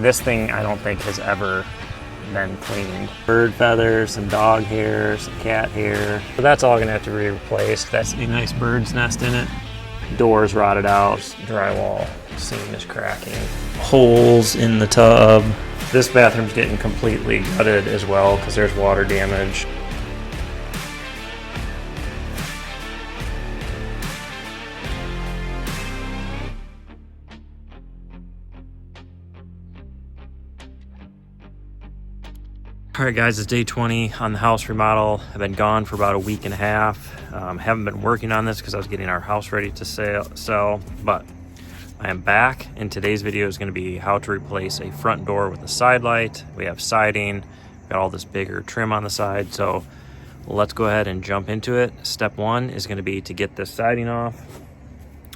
This thing I don't think has ever been cleaned. Bird feathers, some dog hair, some cat hair. So that's all gonna have to be replaced. That's a nice bird's nest in it. Doors rotted out, drywall seam is cracking. Holes in the tub. This bathroom's getting completely gutted as well because there's water damage. All right guys, it's day 20 on the house remodel. I've been gone for about a week and a half. Haven't been working on this because I was getting our house ready to sell, but I am back, and today's video is going to be how to replace a front door with a side light. We have siding, got all this bigger trim on the side, so let's go ahead and jump into it. Step one is going to be to get this siding off.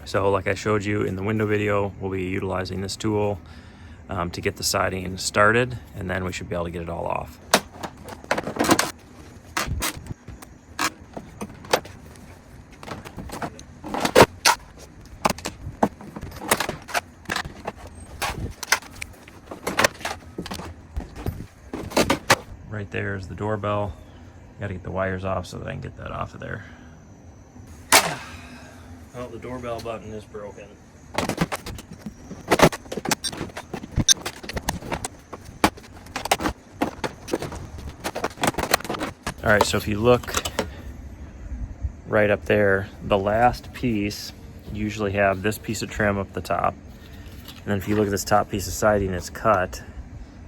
So like I showed you in the window video, we'll be utilizing this tool to get the siding started, and then we should be able to get it all off. Right there is the doorbell. Got to get the wires off so that I can get that off of there. Well, the doorbell button is broken. All right, so if you look right up there, the last piece, you usually have this piece of trim up the top. And then if you look at this top piece of siding, it's cut.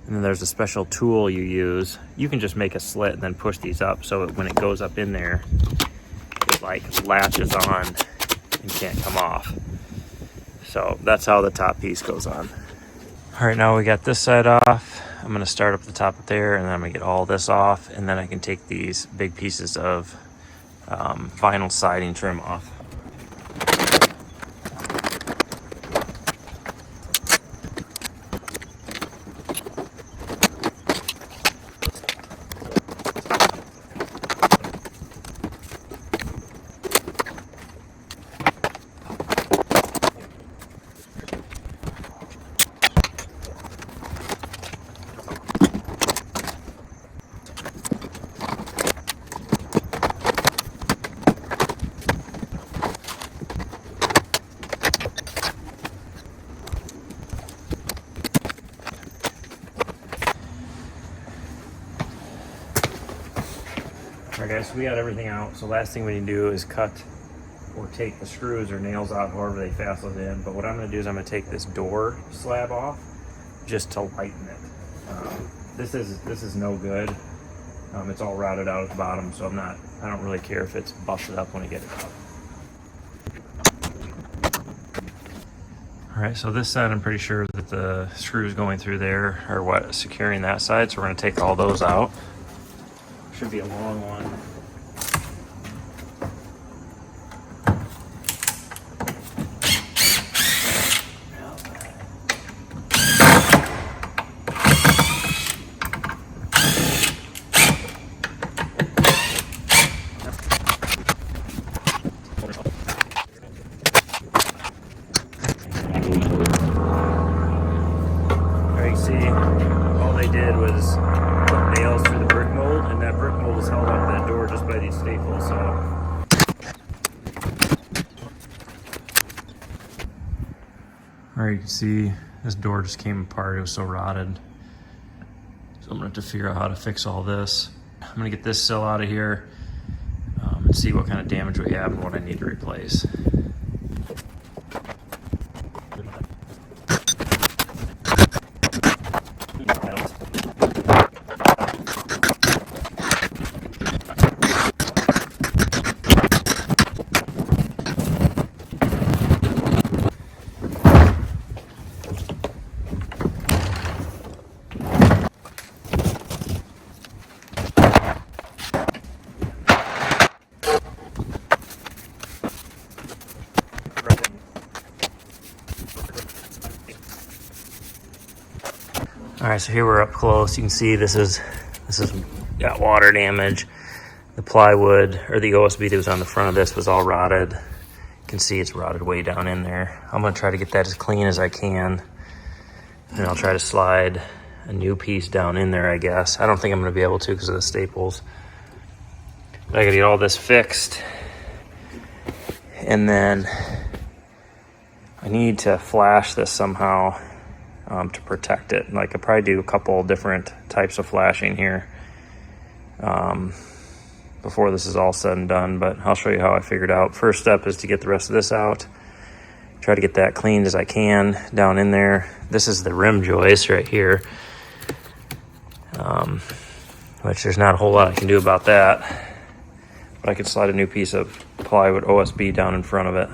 And then there's a special tool you use. You can just make a slit and then push these up so that when it goes up in there, it like latches on and can't come off. So that's how the top piece goes on. All right, now we got this side off. I'm gonna start up the top up there, and then I'm gonna get all this off, and then I can take these big pieces of vinyl siding trim off. Alright guys, so we got everything out. So last thing we need to do is cut or take the screws or nails out, however they fasten it in. But what I'm going to do is I'm going to take this door slab off just to lighten it. This is no good. It's all routed out at the bottom, so I don't really care if it's busted up when I get it out. Alright, so this side I'm pretty sure that the screws going through there are what securing that side, so we're going to take all those out. Should be a long one. There you see, all they did was put nails through the brick mold, and that brick mold is held up that door just by these staples. So all right, you can see this door just came apart. It was so rotted. So I'm gonna have to figure out how to fix all this. I'm gonna get this sill out of here and see what kind of damage we have and what I need to replace. All right, so here we're up close. You can see this is got water damage. The plywood or the OSB that was on the front of this was all rotted. You can see it's rotted way down in there. I'm gonna try to get that as clean as I can. And I'll try to slide a new piece down in there, I guess. I don't think I'm gonna be able to because of the staples. But I gotta get all this fixed. And then I need to flash this somehow to protect it. Like I'll probably do a couple different types of flashing here before this is all said and done, but I'll show you how I figured out. First step is to get the rest of this out. Try to get that cleaned as I can down in there. This is the rim joist right here, which there's not a whole lot I can do about that, but I could slide a new piece of plywood OSB down in front of it.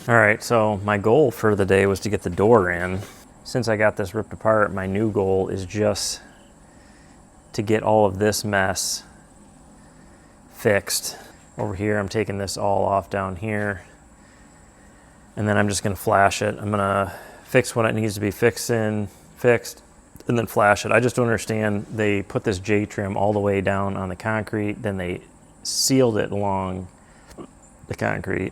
All right, so my goal for the day was to get the door in. Since I got this ripped apart, my new goal is just to get all of this mess fixed. Over here, I'm taking this all off down here, and then I'm just gonna flash it. I'm gonna fix what it needs to be fixed, and then flash it. I just don't understand, they put this J-trim all the way down on the concrete, then they sealed it along the concrete.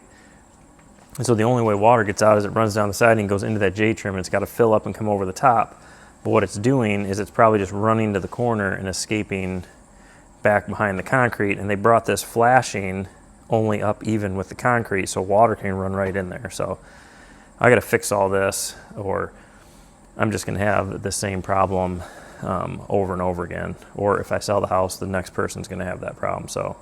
And so the only way water gets out is it runs down the siding, goes into that J-trim, and it's got to fill up and come over the top. But what it's doing is it's probably just running to the corner and escaping back behind the concrete. And they brought this flashing only up even with the concrete, so water can run right in there. So I got to fix all this, or I'm just going to have the same problem over and over again. Or if I sell the house, the next person's going to have that problem. So.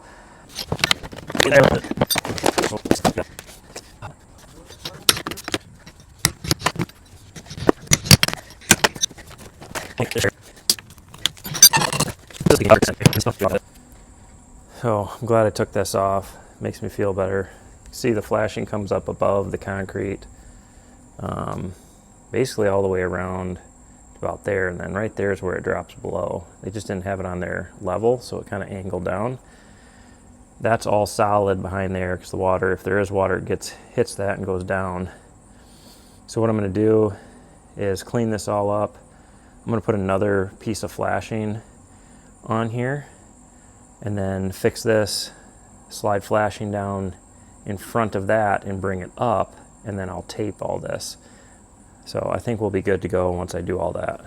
So I'm glad I took this off. Makes me feel better. See, the flashing comes up above the concrete, basically all the way around about there, and then right there is where it drops below. They just didn't have it on their level, so it kind of angled down. That's all solid behind there because the water, if there is water, it hits that and goes down. So what I'm going to do is clean this all up. I'm going to put another piece of flashing on here and then fix this, slide flashing down in front of that and bring it up, and then I'll tape all this. So I think we'll be good to go once I do all that.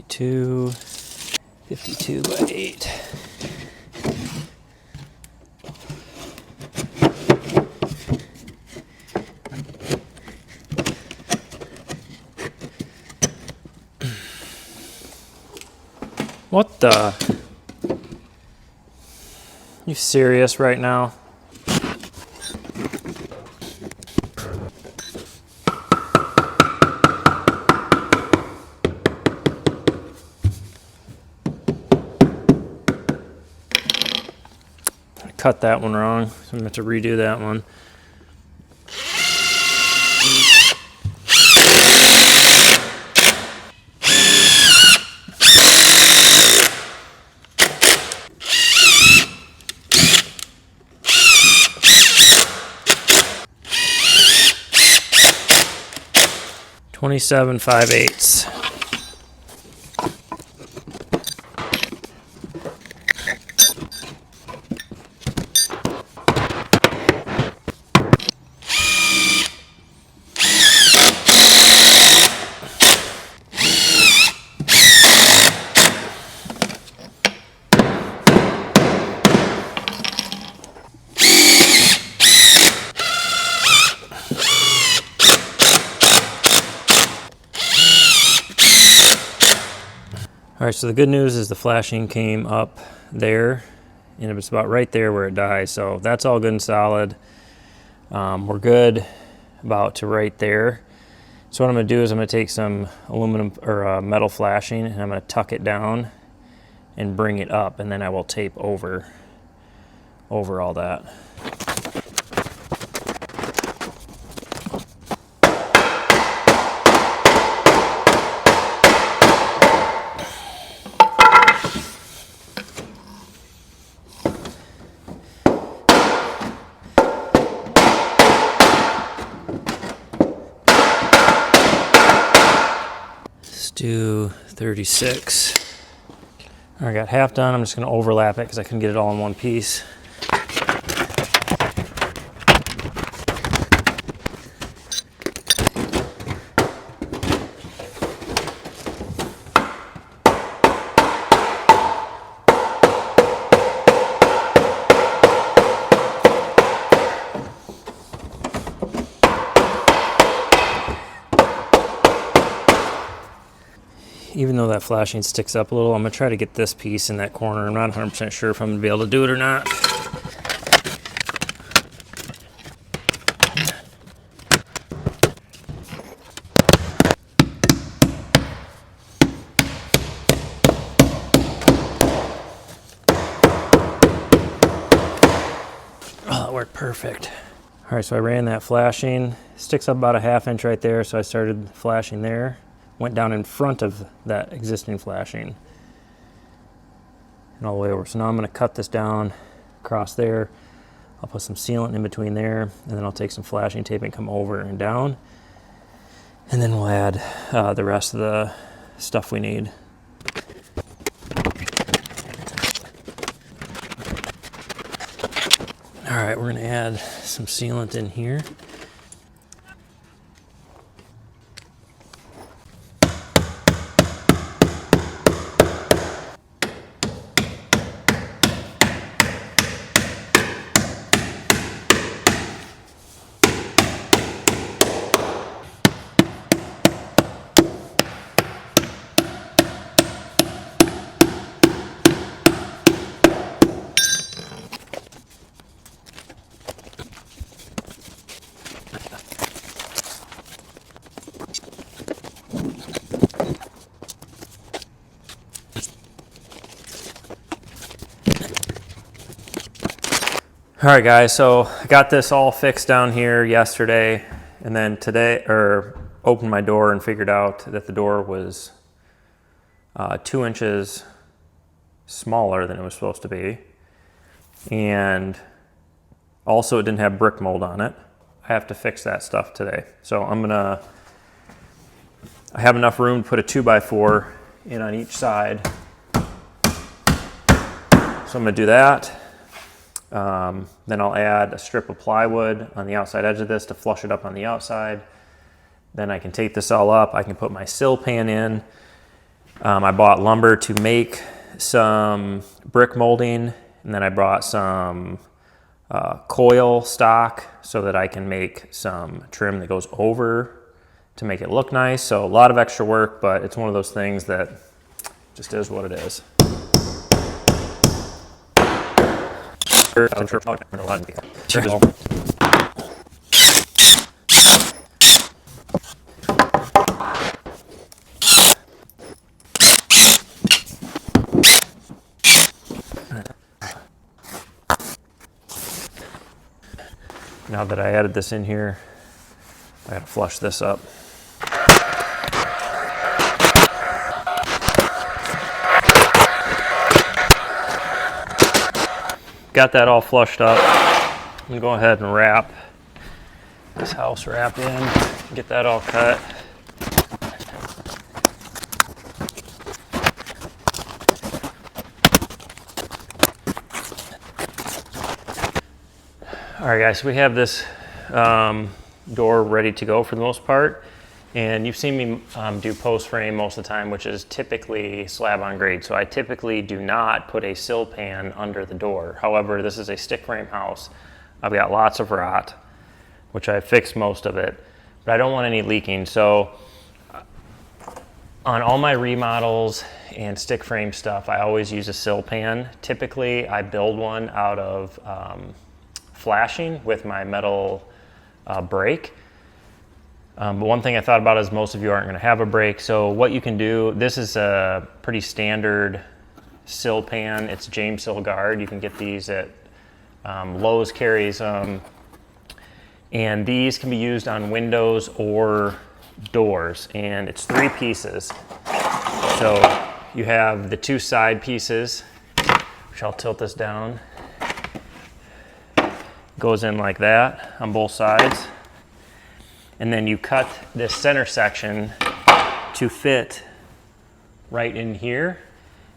Two 52 by 8. What the? You serious right now? Cut that one wrong, so I'm gonna have to redo that one. (27.5/8). All right, so the good news is the flashing came up there, and it was about right there where it dies. So that's all good and solid. We're good about to right there. So what I'm gonna do is I'm gonna take some aluminum or metal flashing, and I'm gonna tuck it down and bring it up, and then I will tape over all that. Let's do 36. I got half done. I'm just going to overlap it because I couldn't get it all in one piece. Even though that flashing sticks up a little, I'm going to try to get this piece in that corner. I'm not 100% sure if I'm going to be able to do it or not. Oh, that worked perfect. All right, so I ran that flashing. Sticks up about a 1/2 inch right there, so I started flashing there. Went down in front of that existing flashing and all the way over. So now I'm going to cut this down across there. I'll put some sealant in between there, and then I'll take some flashing tape and come over and down. And then we'll add the rest of the stuff we need. All right, we're going to add some sealant in here. All right, guys, so I got this all fixed down here yesterday, and then today, opened my door and figured out that the door was 2 inches smaller than it was supposed to be. And also it didn't have brick mold on it. I have to fix that stuff today. So I have enough room to put a 2x4 in on each side. So I'm gonna do that. Then I'll add a strip of plywood on the outside edge of this to flush it up on the outside. Then I can tape this all up. I can put my sill pan in. I bought lumber to make some brick molding, and then I brought some coil stock so that I can make some trim that goes over to make it look nice. So a lot of extra work, but it's one of those things that just is what it is. Now that I added this in here, I gotta flush this up. Got that all flushed up. I'm gonna go ahead and wrap this house wrap in, get that all cut. All right, guys, so we have this door ready to go for the most part. And you've seen me do post frame most of the time, which is typically slab on grade. So I typically do not put a sill pan under the door. However, this is a stick frame house. I've got lots of rot, which I fixed most of it, but I don't want any leaking. So on all my remodels and stick frame stuff, I always use a sill pan. Typically, I build one out of flashing with my metal brake. But one thing I thought about is most of you aren't going to have a brake. So what you can do, this is a pretty standard sill pan. It's James Sill Guard. You can get these at Lowe's carries them. And these can be used on windows or doors. And it's 3 pieces. So you have the 2 side pieces, which I'll tilt this down. Goes in like that on both sides. And then you cut this center section to fit right in here.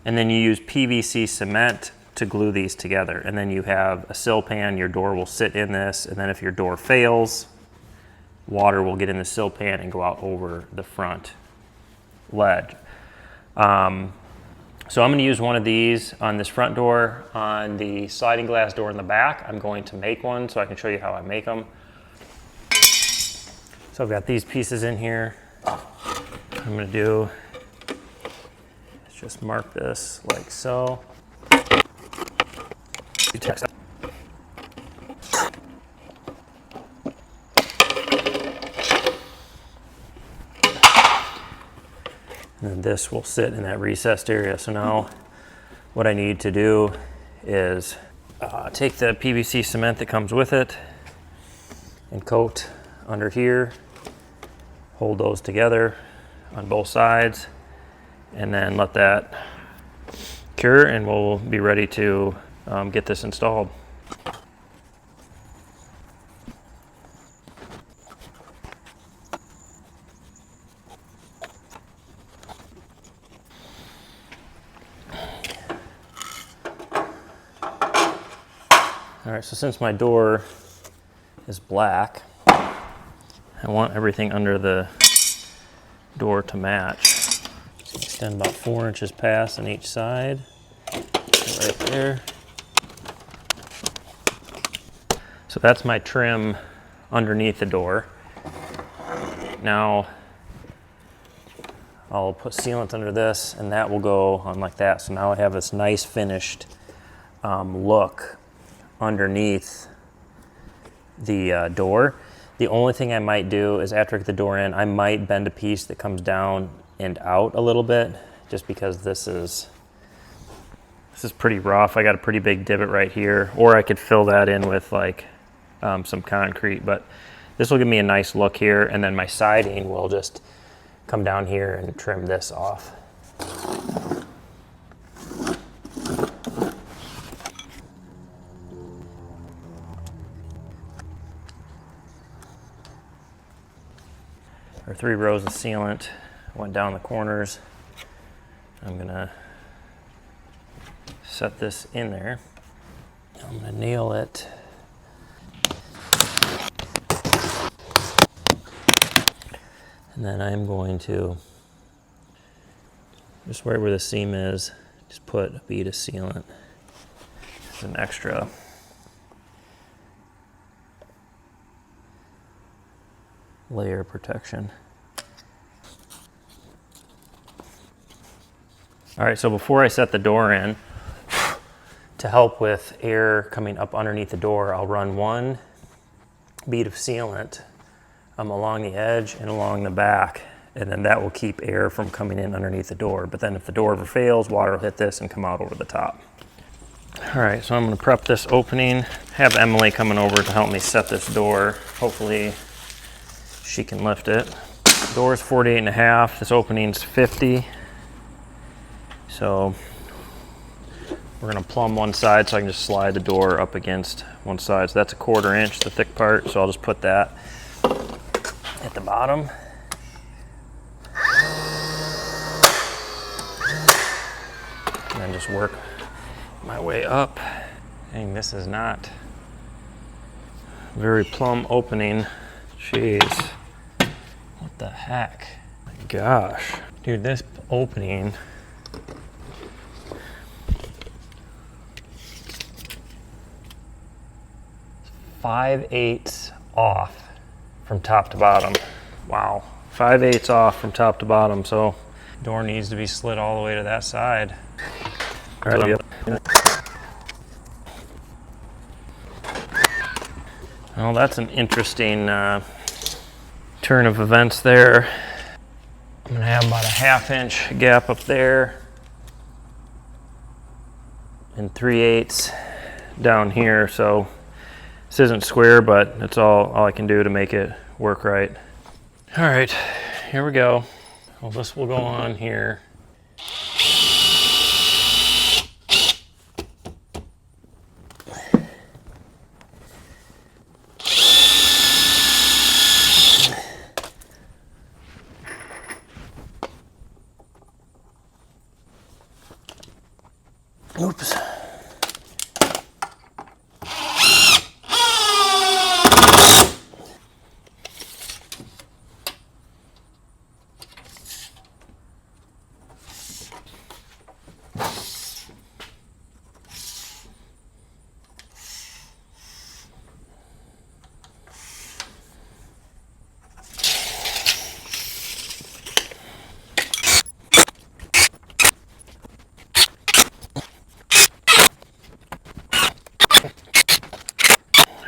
And then you use PVC cement to glue these together. And then you have a sill pan, your door will sit in this, and then if your door fails, water will get in the sill pan and go out over the front ledge. So I'm going to use one of these on this front door. On the sliding glass door in the back, I'm going to make one so I can show you how I make them. So I've got these pieces in here. What I'm going to do is just mark this like so. And then this will sit in that recessed area. So now what I need to do is take the PVC cement that comes with it and coat under here, hold those together on both sides, and then let that cure, and we'll be ready to get this installed. All right, so since my door is black, I want everything under the door to match. So extend about 4 inches past on each side, right there. So that's my trim underneath the door. Now I'll put sealant under this, and that will go on like that. So now I have this nice finished look underneath the door. The only thing I might do is after I get the door in, I might bend a piece that comes down and out a little bit, just because this is pretty rough. I got a pretty big divot right here, or I could fill that in with like some concrete, but this will give me a nice look here, and then my siding will just come down here and trim this off. Our 3 rows of sealant went down the corners. I'm gonna set this in there. I'm gonna nail it. And then I'm going to, just right where the seam is, just put a bead of sealant. It's an extra layer of protection. All right, so before I set the door in, to help with air coming up underneath the door, I'll run 1 bead of sealant along the edge and along the back, and then that will keep air from coming in underneath the door. But then if the door ever fails, water will hit this and come out over the top. All right, so I'm gonna prep this opening, have Emily coming over to help me set this door. Hopefully she can lift it. The door is 48.5, this opening's 50. So we're gonna plumb one side so I can just slide the door up against one side. So that's a 1/4 inch, the thick part. So I'll just put that at the bottom. And then just work my way up. Dang, this is not very plumb opening. Jeez, what the heck? My gosh. Dude, this opening, (5/8) off from top to bottom. Wow, 5/8 off from top to bottom. So door needs to be slid all the way to that side. All right, well, that's an interesting turn of events there. I'm gonna have about a 1/2 inch gap up there. and 3/8 down here. So this isn't square, but that's all I can do to make it work right. All right, here we go. Well, this will go on here. Oops.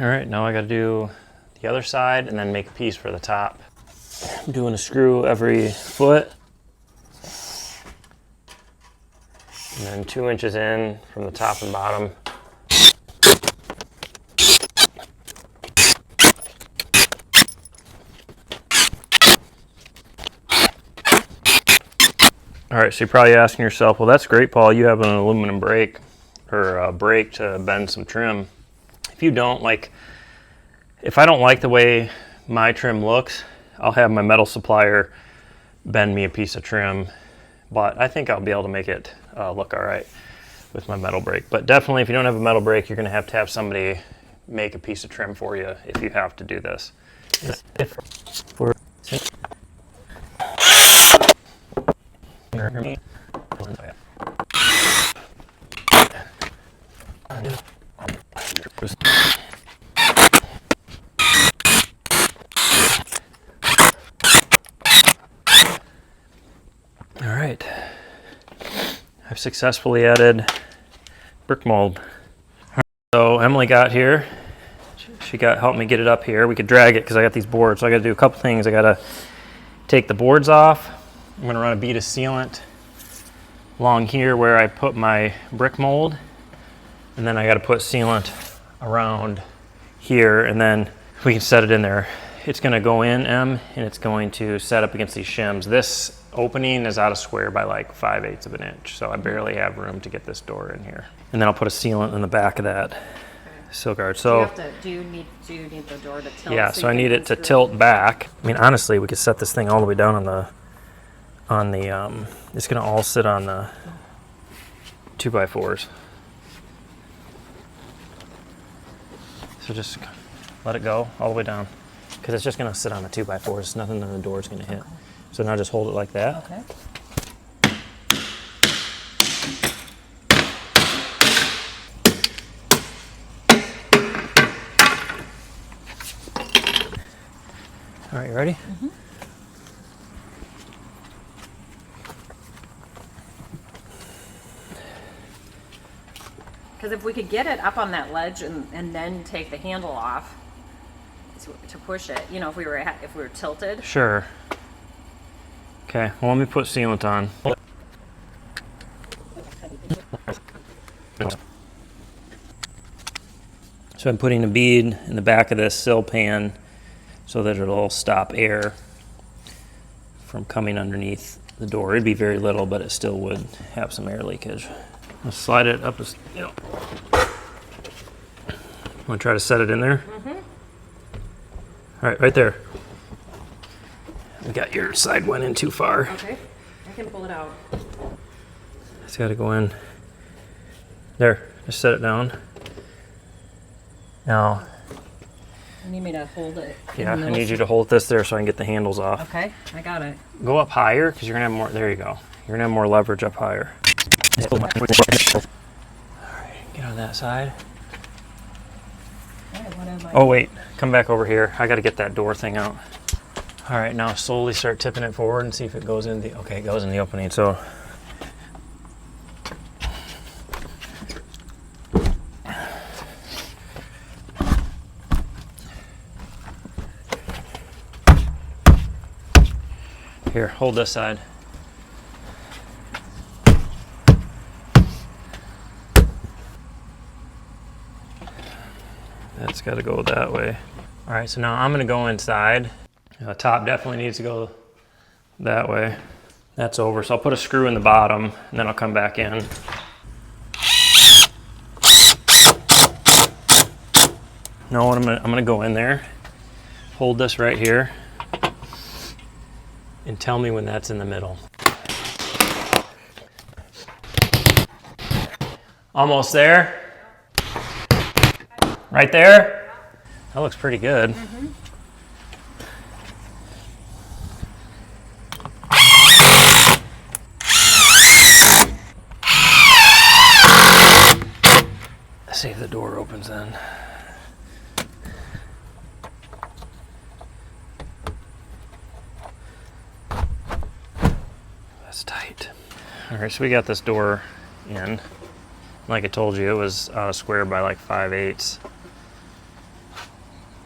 All right, now I got to do the other side and then make a piece for the top. I'm doing a screw every foot. And then 2 inches in from the top and bottom. All right, so you're probably asking yourself, well, that's great, Paul. You have an aluminum brake or a brake to bend some trim. If you don't like, if I don't like the way my trim looks, I'll have my metal supplier bend me a piece of trim, but I think I'll be able to make it look all right with my metal brake. But definitely, if you don't have a metal brake, you're gonna have to have somebody make a piece of trim for you if you have to do this. All right, I've successfully added brick mold. So Emily got here. She helped me get it up here. We could drag it because I got these boards. So I got to do a couple things. I got to take the boards off. I'm going to run a bead of sealant along here where I put my brick mold, and then I got to put sealant around here, and then we can set it in there. It's going to go in, and it's going to set up against these shims. This opening is out of square by like 5/8 of an inch, so I barely have room to get this door in here. And then I'll put a sealant in the back of that sill guard. So do you need the door to tilt? Yeah, so I need it to tilt back. I mean, honestly, we could set this thing all the way down on the it's gonna all sit on the 2x4s. So just let it go all the way down, because it's just gonna sit on the 2x4s. Nothing on the door is gonna hit. So now just hold it like that. Okay. All right, you ready? Mm-hmm. Because if we could get it up on that ledge and then take the handle off to push it, you know, if we were tilted. Sure. Okay, well, let me put sealant on. So I'm putting a bead in the back of this sill pan so that it'll stop air from coming underneath the door. It'd be very little, but it still would have some air leakage. I'll slide it up, you know. Want to try to set it in there? Mm-hmm. All right, right there. We got your side went in too far. Okay, I can pull it out. It's got to go in. There, just set it down. Now, You need me to hold it? yeah, I need you to hold this there so I can get the handles off. Okay, I got it. Go up higher, because you're going to have more, there you go. You're going to have more leverage up higher. All right, get on that side. Okay, what am I? Oh wait, come back over here. I got to get that door thing out. All right, now slowly start tipping it forward and see if it goes in the, okay, it goes in the opening. So here, hold this side. That's got to go that way. All right, so now I'm gonna go inside. The top definitely needs to go that way. That's over, so I'll put a screw in the bottom and then I'll come back in. Now what I'm gonna go in there, hold this right here, and tell me when that's in the middle. Almost there. Right there? That looks pretty good. Mm-hmm. Let's see if the door opens then. That's tight. All right, so we got this door in. Like I told you, it was square by like 5/8.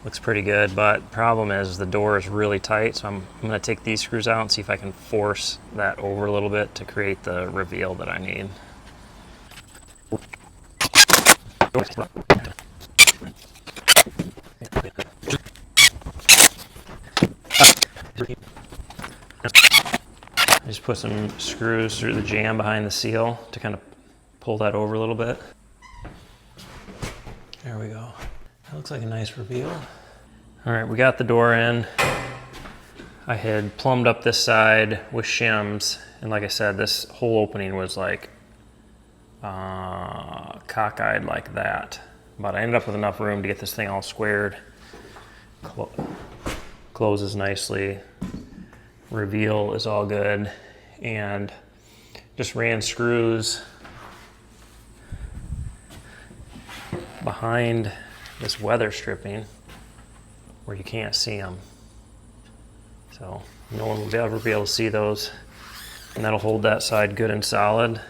Looks pretty good, but problem is the door is really tight, so I'm gonna take these screws out and see if I can force that over a little bit to create the reveal that I need. I just put some screws through the jamb behind the seal to kind of pull that over a little bit. There we go. That looks like a nice reveal. All right, we got the door in. I had plumbed up this side with shims, and like I said, this whole opening was like cockeyed like that. But I ended up with enough room to get this thing all squared. Closes nicely. Reveal is all good, and just ran screws behind this weather stripping where you can't see them, so no one will ever be able to see those, and that'll hold that side good and solid.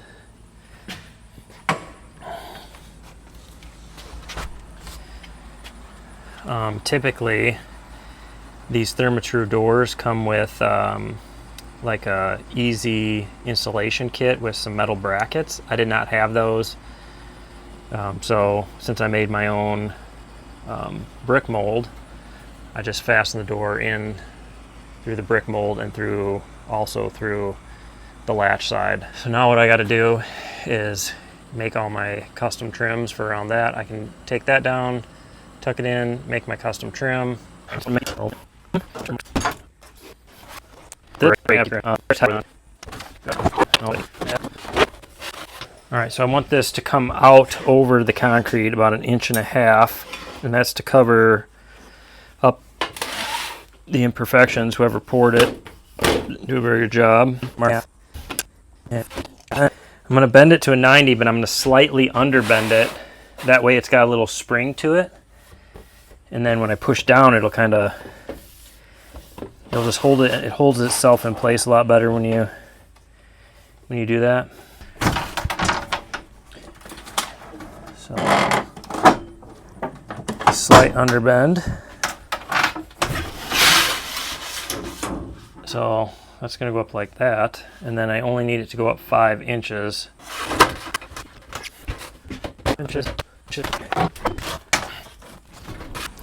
Typically these Therma-Tru doors come with like a easy installation kit with some metal brackets. I did not have those, so since I made my own brick mold, I just fastened the door in through the brick mold and also through the latch side. So now what I got to do is make all my custom trims for around that. I can take that down, tuck it in, make my custom trim. Alright, so I want this to come out over the concrete about 1.5 inches, and that's to cover up the imperfections. Whoever poured it do a very good job. I'm going to bend it to a 90, but I'm going to slightly underbend it. That way it's got a little spring to it. And then when I push down, it'll just hold it. It holds itself in place a lot better when you do that. So slight underbend. So that's going to go up like that, and then I only need it to go up 5 inches.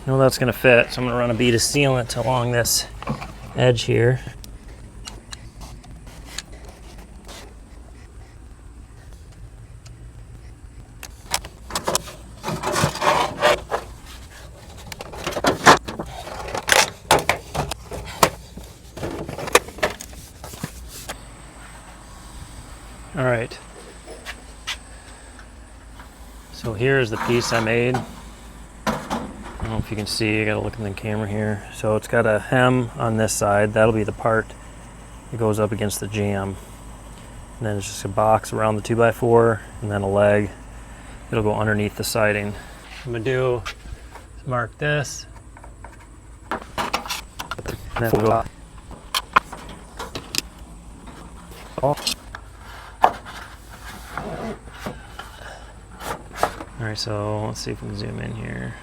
No, that's going to fit, so I'm going to run a bead of sealant along this edge here. All right. So here's the piece I made. I don't know if you can see, I gotta look in the camera here. So it's got a hem on this side. That'll be the part that goes up against the jamb. And then it's just a box around the 2x4 and then a leg. It'll go underneath the siding. What I'm gonna do is mark this. And then we'll go. Alright, so let's see if we can zoom in here.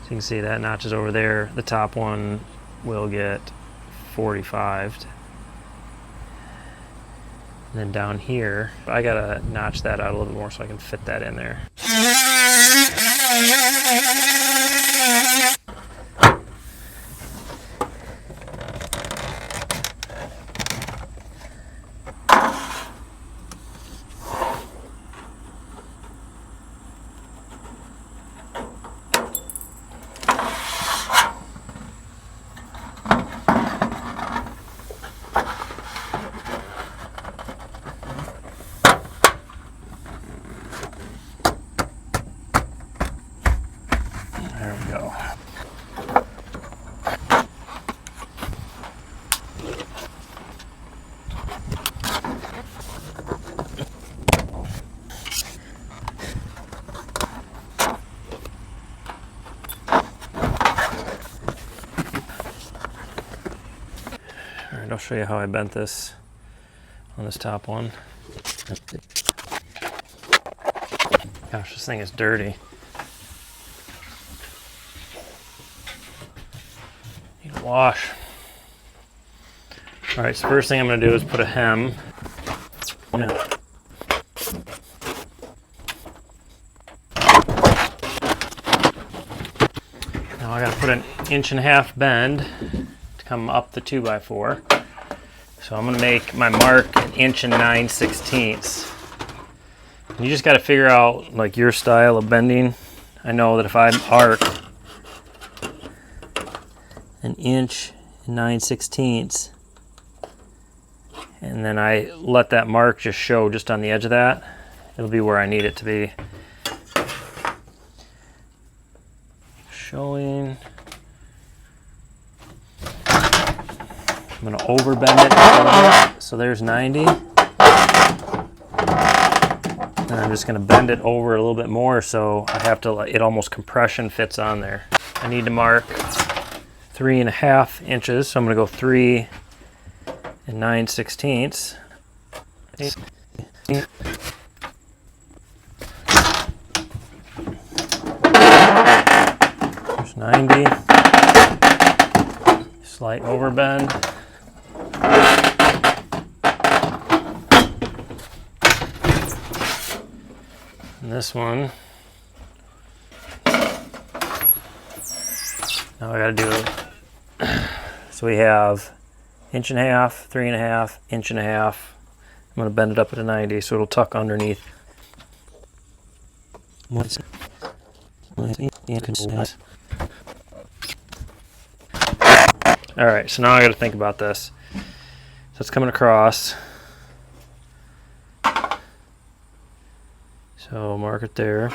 So you can see that notches over there. The top one will get 45'd. And then down here, I gotta notch that out a little bit more so I can fit that in there. There we go. All right, I'll show you how I bent this on this top one. Gosh, this thing is dirty. Need to wash. All right, so first thing I'm going to do is put a hem. Now I got to put an 1.5 bend to come up the 2x4. So I'm going to make my mark 1 9/16. And you just got to figure out like your style of bending. I know that if I arc 1 9/16 and then I let that mark just show just on the edge of that, it'll be where I need it to be. Showing. I'm going to overbend it a little bit. So there's 90. And I'm just going to bend it over a little bit more so I have to, it almost compression fits on there. I need to mark 3.5 inches, so I'm going to go 3 9/16. There's 90. Slight overbend. And this one, now I gotta do it. So we have 1.5, 3.5, 1.5. I'm gonna bend it up at a 90 so it'll tuck underneath. All right, so now I gotta think about this. So it's coming across. So mark it there.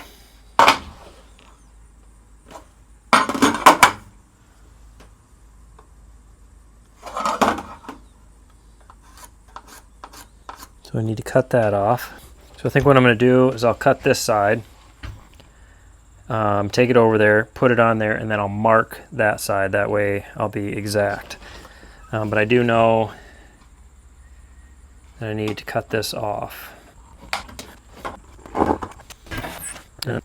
So I need to cut that off. So I think what I'm going to do is I'll cut this side, take it over there, put it on there, and then I'll mark that side. That way I'll be exact. But I do know that I need to cut this off. There.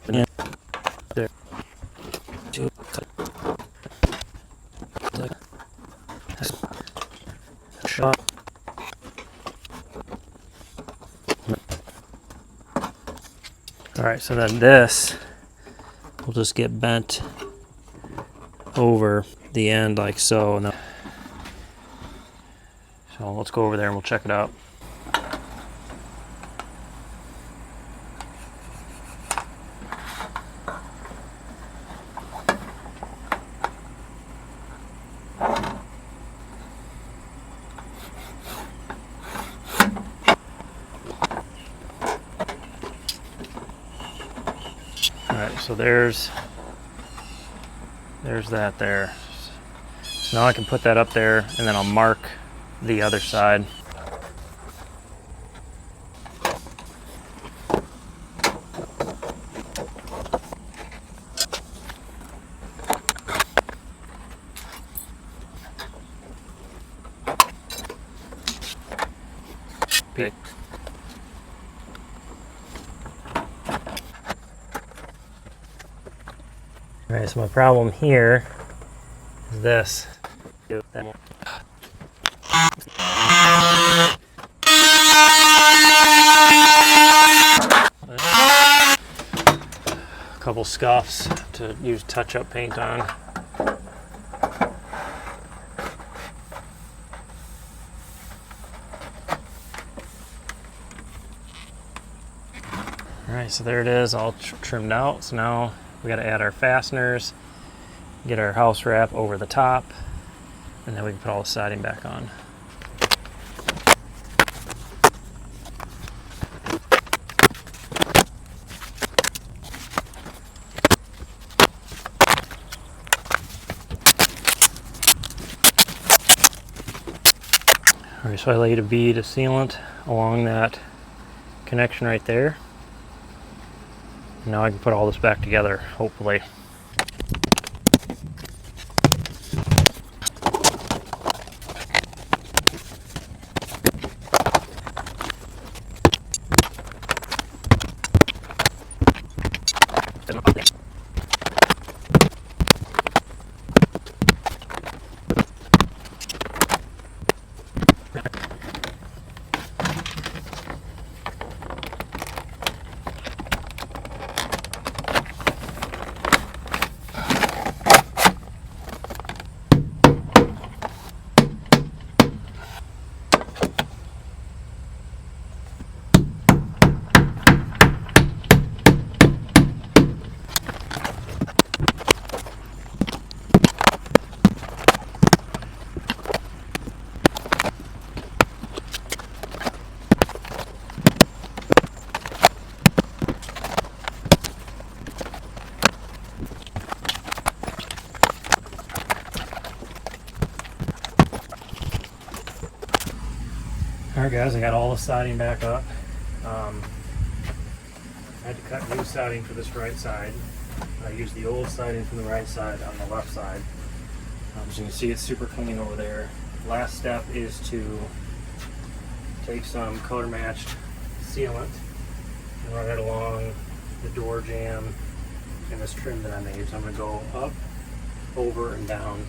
All right, so then this will just get bent over the end like so. And so let's go over there and we'll check it out. So there's that there. So now I can put that up there and then I'll mark the other side. Okay. All right, so my problem here is this. A couple couple scuffs to use touch-up paint on. All right, so there it is, all trimmed out. So now we got to add our fasteners, get our house wrap over the top, and then we can put all the siding back on. All right, so I laid a bead of sealant along that connection right there. Now I can put all this back together, hopefully. Alright guys, I got all the siding back up. I had to cut new siding for this right side. I used the old siding from the right side on the left side. So you can see it's super clean over there. Last step is to take some color matched sealant and run it along the door jamb and this trim that I made. So I'm going to go up, over, and down.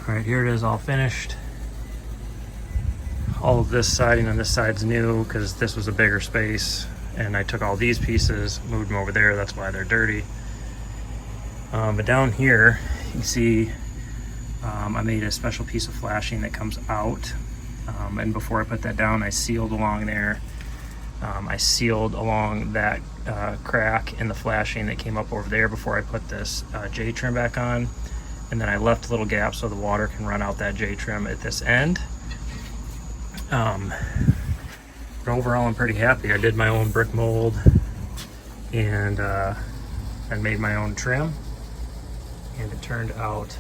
Alright, here it is all finished. All of this siding on this side's new because this was a bigger space, and I took all these pieces, moved them over there, that's why they're dirty. But down here, you can see I made a special piece of flashing that comes out. And before I put that down, I sealed along there. I sealed along that crack in the flashing that came up over there before I put this J-trim back on. And then I left a little gap so the water can run out that J-trim at this end. But overall, I'm pretty happy. I did my own brick mold and made my own trim, and it turned out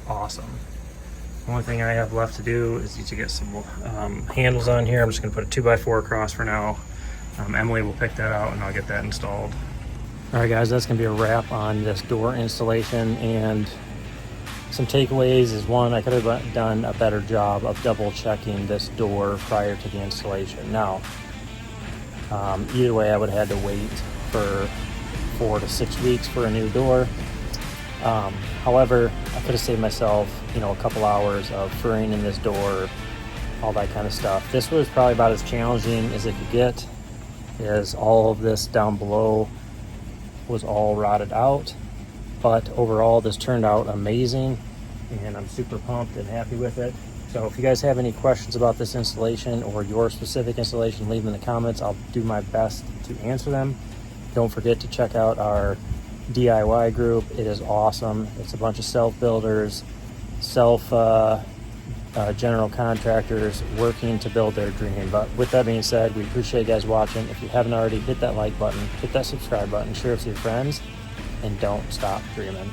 awesome. The only thing I have left to do is to get some handles on here. I'm just going to put a 2x4 across for now. Emily will pick that out and I'll get that installed. All right, guys, that's going to be a wrap on this door installation. And some takeaways is, one, I could have done a better job of double checking this door prior to the installation. Now, either way, I would have had to wait for 4 to 6 weeks for a new door. However, I could have saved myself, a couple hours of furring in this door, all that kind of stuff. This was probably about as challenging as it could get, as all of this down below was all rotted out. But overall, this turned out amazing, and I'm super pumped and happy with it. So if you guys have any questions about this installation or your specific installation, leave them in the comments. I'll do my best to answer them. Don't forget to check out our DIY group. It is awesome. It's a bunch of self-builders, general contractors working to build their dream. But with that being said, we appreciate you guys watching. If you haven't already, hit that like button, hit that subscribe button, share it with your friends, and don't stop dreaming.